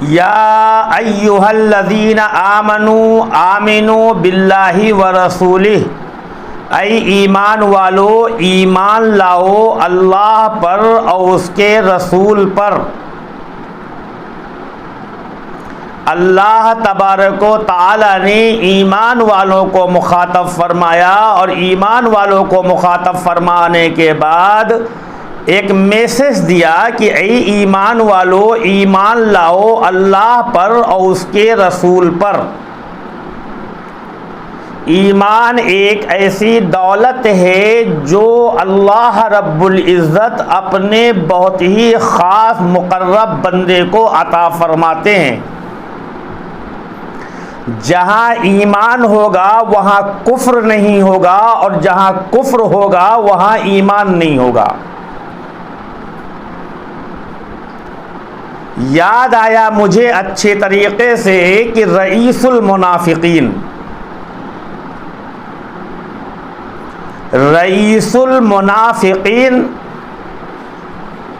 یا ایھا الذین آمنوا آمنوا باللہ ورسولہ، اے ایمان والو ایمان لاؤ اللہ پر اور اس کے رسول پر۔ اللہ تبارک و تعالی نے ایمان والوں کو مخاطب فرمایا، اور ایمان والوں کو مخاطب فرمانے کے بعد ایک میسج دیا کہ اے ایمان والو ایمان لاؤ اللہ پر اور اس کے رسول پر۔ ایمان ایک ایسی دولت ہے جو اللہ رب العزت اپنے بہت ہی خاص مقرب بندے کو عطا فرماتے ہیں۔ جہاں ایمان ہوگا وہاں کفر نہیں ہوگا، اور جہاں کفر ہوگا وہاں ایمان نہیں ہوگا۔ یاد آیا مجھے اچھے طریقے سے کہ رئیس المنافقین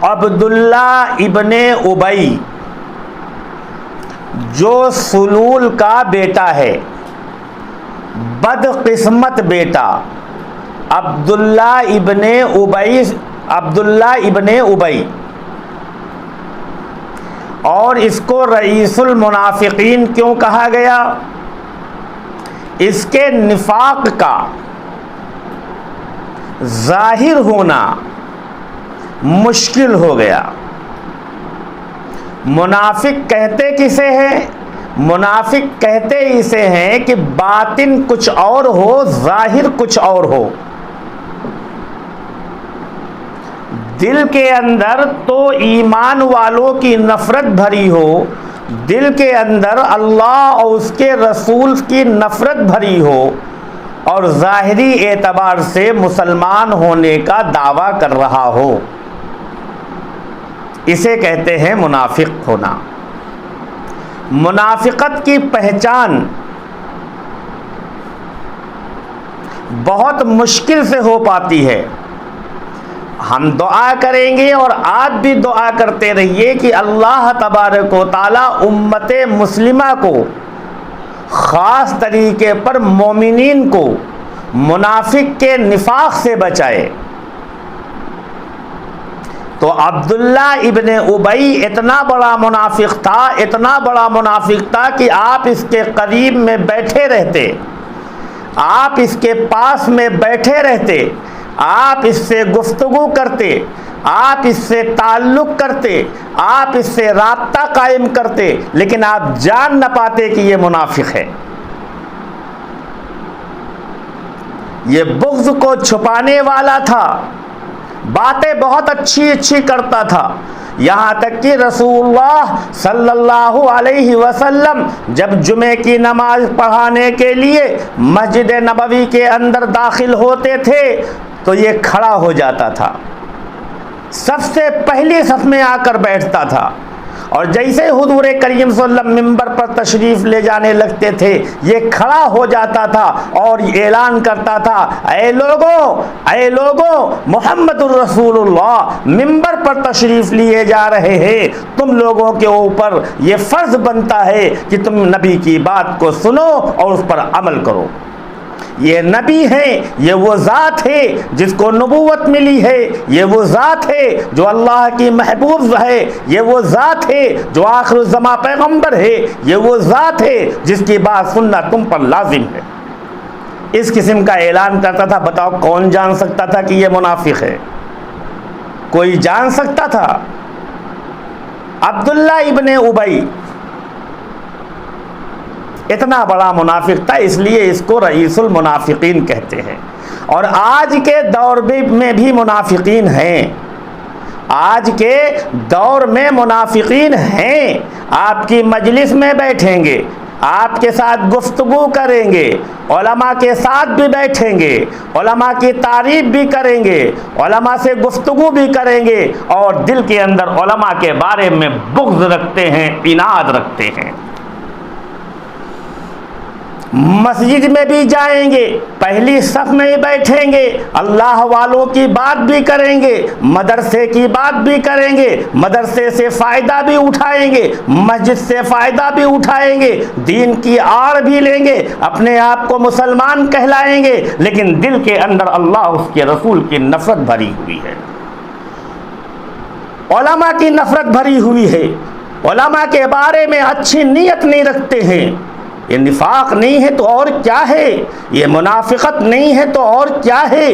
عبداللہ ابن ابی، جو سلول کا بیٹا ہے، بدقسمت بیٹا، عبداللہ ابن ابی، اور اس کو رئیس المنافقین کیوں کہا گیا؟ اس کے نفاق کا ظاہر ہونا مشکل ہو گیا۔ منافق کہتے کسے ہیں؟ منافق کہتے اسے ہیں کہ باطن کچھ اور ہو ظاہر کچھ اور ہو۔ دل کے اندر تو ایمان والوں کی نفرت بھری ہو، دل کے اندر اللہ اور اس کے رسول کی نفرت بھری ہو، اور ظاہری اعتبار سے مسلمان ہونے کا دعویٰ کر رہا ہو، اسے کہتے ہیں منافق ہونا۔ منافقت کی پہچان بہت مشکل سے ہو پاتی ہے۔ ہم دعا کریں گے اور آپ بھی دعا کرتے رہیے کہ اللہ تبارک و تعالی امت مسلمہ کو خاص طریقے پر مومنین کو منافق کے نفاق سے بچائے۔ تو عبداللہ ابن ابی اتنا بڑا منافق تھا، اتنا بڑا منافق تھا کہ آپ اس کے قریب میں بیٹھے رہتے، آپ اس کے پاس میں بیٹھے رہتے، آپ اس سے گفتگو کرتے، آپ اس سے تعلق کرتے، آپ اس سے رابطہ قائم کرتے، لیکن آپ جان نہ پاتے کہ یہ منافق ہے۔ یہ بغض کو چھپانے والا تھا، باتیں بہت اچھی اچھی کرتا تھا، یہاں تک کہ رسول اللہ صلی اللہ علیہ وسلم جب جمعے کی نماز پڑھانے کے لیے مسجد نبوی کے اندر داخل ہوتے تھے تو یہ کھڑا ہو جاتا تھا، سب سے پہلی صف میں آ کر بیٹھتا تھا، اور جیسے حضور کریم صلی اللہ علیہ وسلم ممبر پر تشریف لے جانے لگتے تھے یہ کھڑا ہو جاتا تھا اور اعلان کرتا تھا، اے لوگوں محمد الرسول اللہ ممبر پر تشریف لیے جا رہے ہیں، تم لوگوں کے اوپر یہ فرض بنتا ہے کہ تم نبی کی بات کو سنو اور اس پر عمل کرو۔ یہ نبی ہیں، یہ وہ ذات ہے جس کو نبوت ملی ہے، یہ وہ ذات ہے جو اللہ کی محبوب ہے، یہ وہ ذات ہے جو آخر الزماں پیغمبر ہے، یہ وہ ذات ہے جس کی بات سننا تم پر لازم ہے۔ اس قسم کا اعلان کرتا تھا۔ بتاؤ کون جان سکتا تھا کہ یہ منافق ہے؟ کوئی جان سکتا تھا؟ عبداللہ ابن ابی اتنا بڑا منافق تھا، اس لیے اس کو رئیس المنافقین کہتے ہیں۔ اور آج کے دور میں بھی منافقین ہیں، آج کے دور میں منافقین ہیں۔ آپ کی مجلس میں بیٹھیں گے، آپ کے ساتھ گفتگو کریں گے، علماء کے ساتھ بھی بیٹھیں گے، علماء کی تعریف بھی کریں گے، علماء سے گفتگو بھی کریں گے، اور دل کے اندر علماء کے بارے میں بغض رکھتے ہیں، عناد رکھتے ہیں۔ مسجد میں بھی جائیں گے، پہلی صف میں ہی بیٹھیں گے، اللہ والوں کی بات بھی کریں گے، مدرسے کی بات بھی کریں گے، مدرسے سے فائدہ بھی اٹھائیں گے، مسجد سے فائدہ بھی اٹھائیں گے، دین کی آڑ بھی لیں گے، اپنے آپ کو مسلمان کہلائیں گے، لیکن دل کے اندر اللہ اس کے رسول کی نفرت بھری ہوئی ہے، علماء کی نفرت بھری ہوئی ہے، علماء کے بارے میں اچھی نیت نہیں رکھتے ہیں۔ یہ نفاق نہیں ہے تو اور کیا ہے، یہ منافقت نہیں ہے تو اور کیا ہے،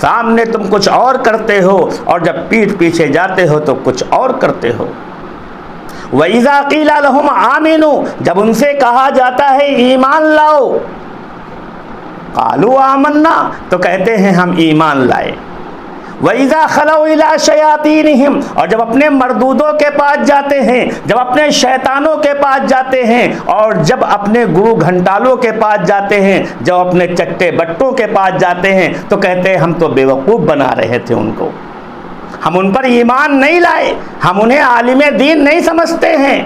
سامنے تم کچھ اور کرتے ہو اور جب پیٹھ پیچھے جاتے ہو تو کچھ اور کرتے ہو۔ وَإِذَا قِيلَ لَهُمْ آمِنُوا، جب ان سے کہا جاتا ہے ایمان لاؤ، قَالُوا آمَنَّا، تو کہتے ہیں ہم ایمان لائے۔ وَإِذَا خَلَوْا إِلَىٰ شَيَاطِينِهِمْ، اور جب اپنے مردودوں کے پاس جاتے ہیں، جب اپنے شیطانوں کے پاس جاتے ہیں، اور جب اپنے گرو گھنٹالوں کے پاس جاتے ہیں، جب اپنے چٹے بٹوں کے پاس جاتے ہیں، تو کہتے ہیں ہم تو بیوقوف بنا رہے تھے ان کو، ہم ان پر ایمان نہیں لائے، ہم انہیں عالم دین نہیں سمجھتے ہیں۔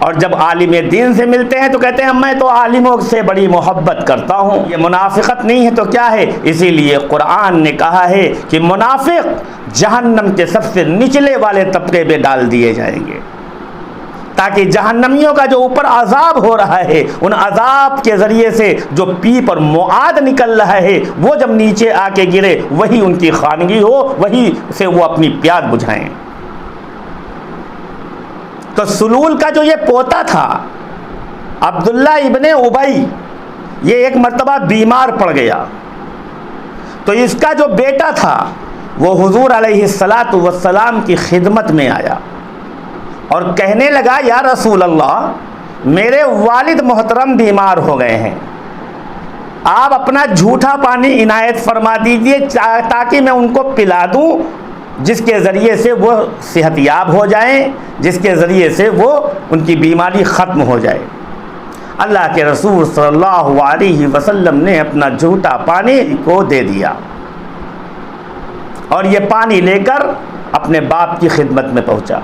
اور جب عالم دین سے ملتے ہیں تو کہتے ہیں میں تو عالموں سے بڑی محبت کرتا ہوں۔ یہ منافقت نہیں ہے تو کیا ہے؟ اسی لیے قرآن نے کہا ہے کہ منافق جہنم کے سب سے نچلے والے طبقے میں ڈال دیے جائیں گے، تاکہ جہنمیوں کا جو اوپر عذاب ہو رہا ہے، ان عذاب کے ذریعے سے جو پیپ اور معاد نکل رہا ہے، وہ جب نیچے آ کے گرے، وہی ان کی خانگی ہو، وہی سے وہ اپنی پیاس بجھائیں۔ تو سلول کا جو یہ پوتا تھا عبداللہ ابن ابی، یہ ایک مرتبہ بیمار پڑ گیا، تو اس کا جو بیٹا تھا وہ حضور علیہ السلام کی خدمت میں آیا اور کہنے لگا یا رسول اللہ، میرے والد محترم بیمار ہو گئے ہیں، آپ اپنا جھوٹا پانی عنایت فرما دیجئے تاکہ میں ان کو پلا دوں، جس کے ذریعے سے وہ صحت یاب ہو جائیں، جس کے ذریعے سے وہ ان کی بیماری ختم ہو جائے۔ اللہ کے رسول صلی اللہ علیہ وسلم نے اپنا جھوٹا پانی کو دے دیا، اور یہ پانی لے کر اپنے باپ کی خدمت میں پہنچا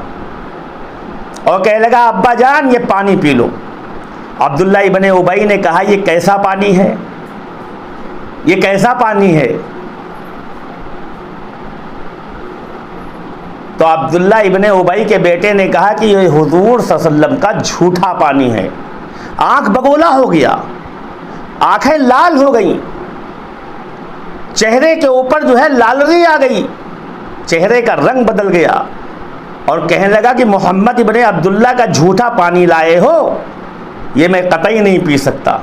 اور کہنے لگا ابا جان یہ پانی پی لو۔ عبداللہ ابن ابی نے کہا یہ کیسا پانی ہے، یہ کیسا پانی ہے؟ تو عبداللہ ابن ابی کے بیٹے نے کہا کہ یہ حضور صلی اللہ علیہ وسلم کا جھوٹا پانی ہے۔ آنکھ بگولا ہو گیا، آنکھیں لال ہو گئیں، چہرے کے اوپر جو ہے لالری آ گئی، چہرے کا رنگ بدل گیا، اور کہنے لگا کہ محمد ابن عبداللہ کا جھوٹا پانی لائے ہو، یہ میں قطعی نہیں پی سکتا،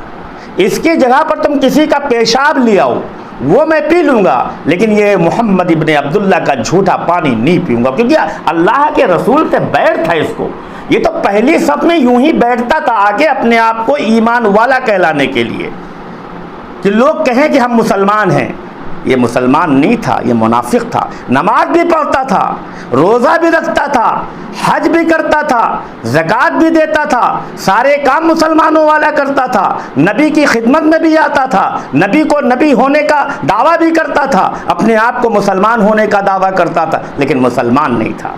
اس کی جگہ پر تم کسی کا پیشاب لے آؤ، وہ میں پی لوں گا، لیکن یہ محمد ابن عبداللہ کا جھوٹا پانی نہیں پیوں گا، کیونکہ اللہ کے رسول سے بیٹھ تھا اس کو۔ یہ تو پہلی صف میں یوں ہی بیٹھتا تھا آگے اپنے آپ کو ایمان والا کہلانے کے لیے، کہ لوگ کہیں کہ ہم مسلمان ہیں۔ یہ مسلمان نہیں تھا، یہ منافق تھا۔ نماز بھی پڑھتا تھا، روزہ بھی رکھتا تھا، حج بھی کرتا تھا، زکوٰۃ بھی دیتا تھا، سارے کام مسلمانوں والا کرتا تھا، نبی کی خدمت میں بھی آتا تھا، نبی کو نبی ہونے کا دعویٰ بھی کرتا تھا، اپنے آپ کو مسلمان ہونے کا دعویٰ کرتا تھا، لیکن مسلمان نہیں تھا۔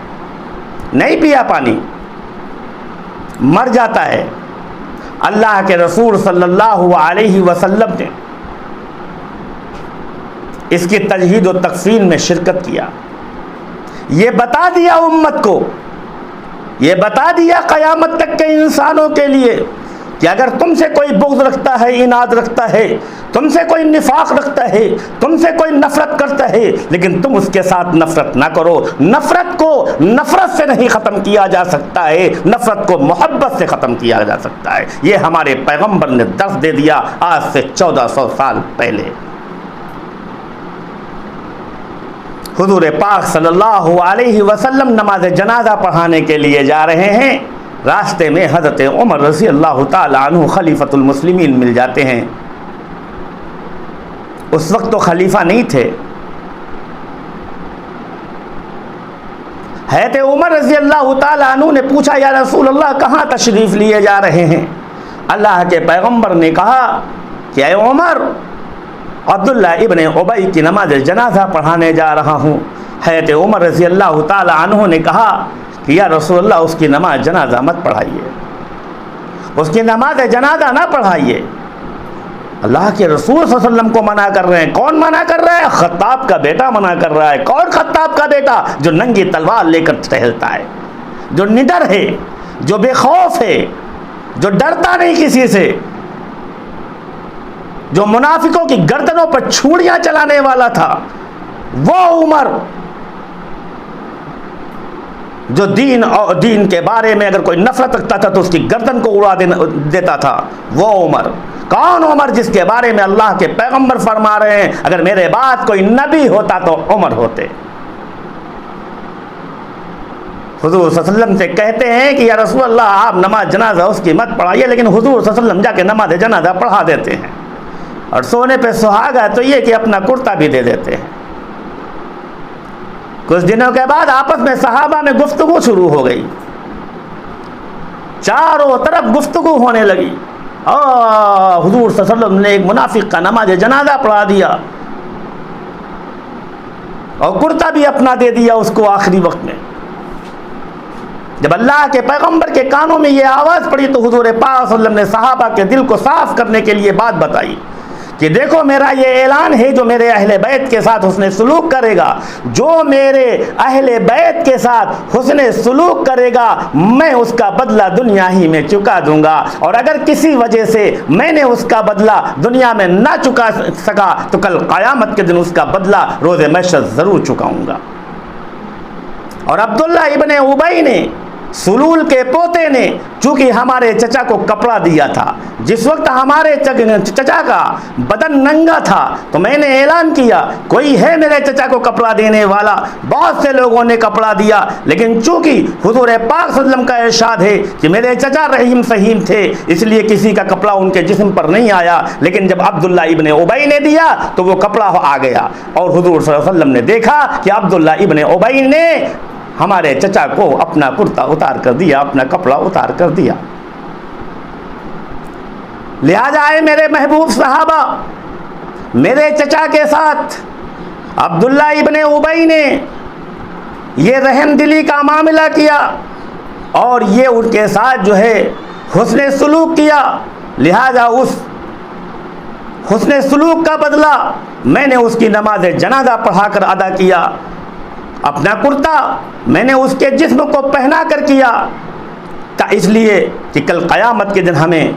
نہیں پیا پانی، مر جاتا ہے۔ اللہ کے رسول صلی اللہ علیہ وسلم نے اس کی تجہید و تکفین میں شرکت کیا، یہ بتا دیا امت کو، یہ بتا دیا قیامت تک کے انسانوں کے لیے کہ اگر تم سے کوئی بغض رکھتا ہے، اناد رکھتا ہے، تم سے کوئی نفاق رکھتا ہے، تم سے کوئی نفرت کرتا ہے، لیکن تم اس کے ساتھ نفرت نہ کرو۔ نفرت کو نفرت سے نہیں ختم کیا جا سکتا ہے، نفرت کو محبت سے ختم کیا جا سکتا ہے۔ یہ ہمارے پیغمبر نے درس دے دیا آج سے 1400 سال پہلے۔ حضور پاک صلی اللہ علیہ وسلم نماز جنازہ پڑھانے کے لیے جا رہے ہیں، راستے میں حضرت عمر رضی اللہ تعالی عنہ خلیفۃ المسلمین مل جاتے ہیں۔ اس وقت تو خلیفہ نہیں تھے۔ حضرت عمر رضی اللہ تعالی عنہ نے پوچھا یا رسول اللہ کہاں تشریف لیے جا رہے ہیں؟ اللہ کے پیغمبر نے کہا کہ اے عمر، عبداللہ ابن ابی کی نماز جنازہ پڑھانے جا رہا ہوں۔ حضرت عمر رضی اللہ تعالی عنہ نے کہا کہ یا رسول اللہ اس کی نماز جنازہ مت پڑھائیے، اس کی نماز جنازہ نہ پڑھائیے. اللہ کے رسول صلی اللہ علیہ وسلم کو منع کر رہے ہیں. کون منع کر رہا ہے؟ خطاب کا بیٹا منع کر رہا ہے. کون خطاب کا بیٹا؟ جو ننگی تلوار لے کر ٹہلتا ہے, جو نڈر ہے, جو بے خوف ہے, جو ڈرتا نہیں کسی سے, جو منافقوں کی گردنوں پر چھڑیاں چلانے والا تھا. وہ عمر جو دین کے بارے میں اگر کوئی نفرت رکھتا تھا تو اس کی گردن کو اڑا دیتا تھا. وہ عمر. کون عمر؟ جس کے بارے میں اللہ کے پیغمبر فرما رہے ہیں اگر میرے بعد کوئی نبی ہوتا تو عمر ہوتے. حضور صلی اللہ علیہ وسلم سے کہتے ہیں کہ یا رسول اللہ آپ نماز جنازہ اس کی مت پڑھائیے, لیکن حضور صلی اللہ علیہ وسلم جا کے نماز جنازہ پڑھا دیتے ہیں. اور سونے پہ سہاگا تو یہ کہ اپنا کرتا بھی دے دیتے ہیں. کچھ دنوں کے بعد آپس میں صحابہ میں گفتگو شروع ہو گئی. چاروں طرف گفتگو ہونے لگی. حضور صلی اللہ علیہ وسلم نے ایک منافق کا نماز جنازہ پڑھا دیا اور کرتا بھی اپنا دے دیا اس کو آخری وقت میں. جب اللہ کے پیغمبر کے کانوں میں یہ آواز پڑی تو حضور پاک صلی اللہ علیہ وسلم نے صحابہ کے دل کو صاف کرنے کے لیے بات بتائی کہ دیکھو میرا یہ اعلان ہے, جو میرے اہل بیت کے ساتھ حسن سلوک کرے گا, جو میرے اہل بیت کے ساتھ حسن سلوک کرے گا, میں اس کا بدلہ دنیا ہی میں چکا دوں گا. اور اگر کسی وجہ سے میں نے اس کا بدلہ دنیا میں نہ چکا سکا تو کل قیامت کے دن اس کا بدلہ روز محشر ضرور چکاؤں گا. اور عبداللہ ابن ابی نے, سلول کے پوتے نے, چونکہ ہمارے چچا کو کپڑا دیا تھا, جس وقت ہمارے چچا کا بدن ننگا تھا تو میں نے اعلان کیا کوئی ہے میرے چچا کو کپڑا دینے والا. بہت سے لوگوں نے کپڑا دیا, لیکن چونکہ حضور پاک صلی اللہ علیہ وسلم کا ارشاد ہے کہ میرے چچا رحیم سہیم تھے, اس لیے کسی کا کپڑا ان کے جسم پر نہیں آیا. لیکن جب عبداللہ ابن ابی نے دیا تو وہ کپڑا آ گیا, اور حضور صلی اللہ علیہ وسلم نے دیکھا کہ عبداللہ ابن ابی نے ہمارے چچا کو اپنا کرتا اتار کر دیا, اپنا کپڑا اتار کر دیا. لہذا آئے میرے محبوب صحابہ, میرے چچا کے ساتھ عبداللہ ابن ابی نے یہ رحم دلی کا معاملہ کیا اور یہ ان کے ساتھ جو ہے حسن سلوک کیا. لہذا اس حسن سلوک کا بدلہ میں نے اس کی نماز جنازہ پڑھا کر ادا کیا. اپنا کرتا میں نے اس کے جسم کو پہنا کر کیا, اس لیے کہ کل قیامت کے دن ہمیں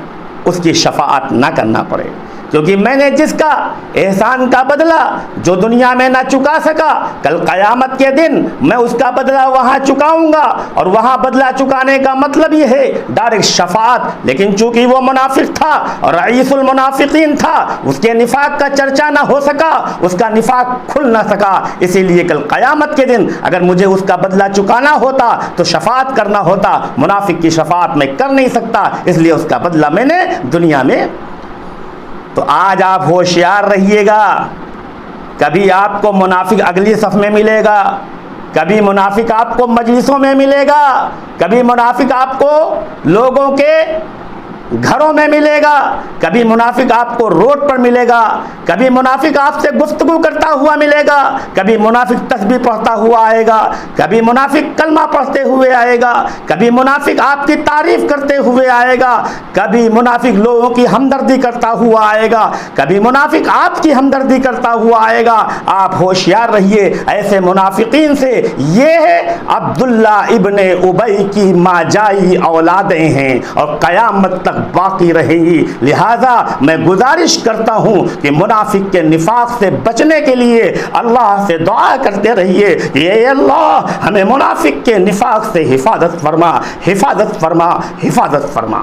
اس کی شفاعت نہ کرنا پڑے. کیونکہ میں نے جس کا احسان کا بدلہ جو دنیا میں نہ چکا سکا, کل قیامت کے دن میں اس کا بدلہ وہاں چکاؤں گا. اور وہاں بدلہ چکانے کا مطلب یہ ہے ڈائریکٹ شفاعت. لیکن چونکہ وہ منافق تھا اور رئیس المنافقین تھا, اس کے نفاق کا چرچا نہ ہو سکا, اس کا نفاق کھل نہ سکا. اسی لیے کل قیامت کے دن اگر مجھے اس کا بدلہ چکانا ہوتا تو شفاعت کرنا ہوتا. منافق کی شفاعت میں کر نہیں سکتا, اس لیے اس کا بدلہ میں نے دنیا میں. تو آج آپ ہوشیار رہیے گا, کبھی آپ کو منافق اگلی صف میں ملے گا, کبھی منافق آپ کو مجلسوں میں ملے گا, کبھی منافق آپ کو لوگوں کے گھروں میں ملے گا, کبھی منافق آپ کو روڈ پر ملے گا, کبھی منافق آپ سے گفتگو کرتا ہوا ملے گا, کبھی منافق تسبیح پڑھتا ہوا آئے گا, کبھی منافق کلمہ پڑھتے ہوئے آئے گا, کبھی منافق آپ کی تعریف کرتے ہوئے آئے گا, کبھی منافق لوگوں کی ہمدردی کرتا ہوا آئے گا, کبھی منافق آپ کی ہمدردی کرتا ہوا آئے گا. آپ ہوشیار رہیے ایسے منافقین سے. یہ ہے عبداللہ ابن ابی کی ماجائی اولادیں ہیں اور قیامت تک باقی رہے گی. لہذا میں گزارش کرتا ہوں کہ منافق کے نفاق سے بچنے کے لیے اللہ سے دعا کرتے رہیے کہ اے اللہ ہمیں منافق کے نفاق سے حفاظت فرما, حفاظت فرما, حفاظت فرما.